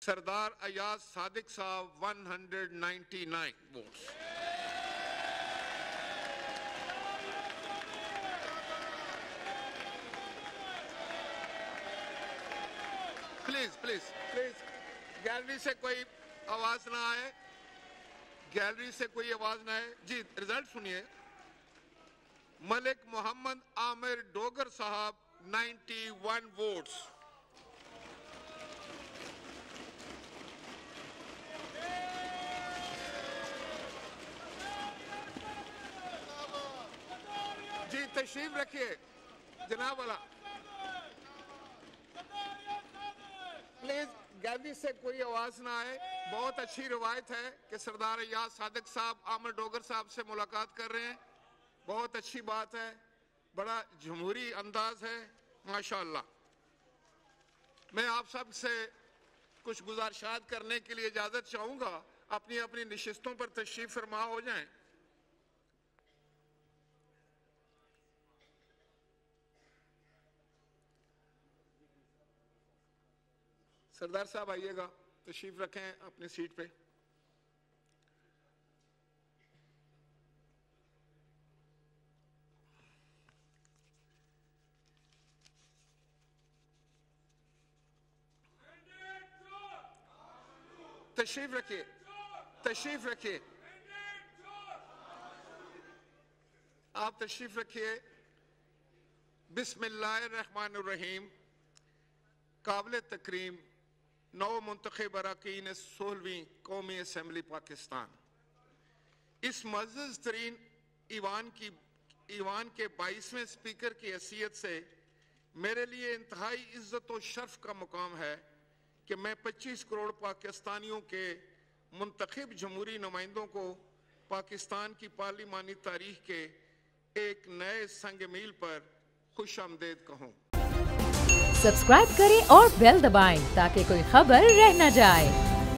सरदार अयाज सादिक साहब 199 votes. Please please please gallery से कोई आवाज ना आए, गैलरी से कोई आवाज ना आए। जी रिजल्ट सुनिए। मलिक मोहम्मद आमिर डोगर साहब 91 वोट्स। जी तशरीफ रखिए जनाब वाला। प्लीज गैलरी से कोई आवाज ना आए। बहुत अच्छी रवायत है कि सरदार अयाज सादिक साहब आमिर डोगर साहब से मुलाकात कर रहे हैं। बहुत अच्छी बात है, बड़ा जमहूरी अंदाज है माशाअल्लाह। मैं आप सब से कुछ गुजारिशात करने के लिए इजाजत चाहूंगा। अपनी अपनी नशिस्तों पर तशरीफ फरमा हो जाएं। सरदार साहब आइएगा, तशरीफ रखें अपनी सीट पे। तशरीफ रखिए, तशरीफ रखिए, आप तशरीफ रखिए। बिस्मिल्लाहिर्रहमानिर्रहीम। काबिल तकरीम नौ मुंतखब अरकान 16वीं कौमी असम्बली पाकिस्तान, इस मुअज़्ज़ज़ तरीन ईवान के 22वें स्पीकर की हैसियत से मेरे लिए इंतहाई इज्जत और शर्फ का मुकाम है कि मैं 25 करोड़ पाकिस्तानियों के मुंतखब जमहूरी नुमाइंदों को पाकिस्तान की पार्लिमानी तारीख के एक नए संग मील पर खुश आमदेद कहूँ। सब्सक्राइब करें और बेल दबाएं ताकि कोई खबर रह न जाए।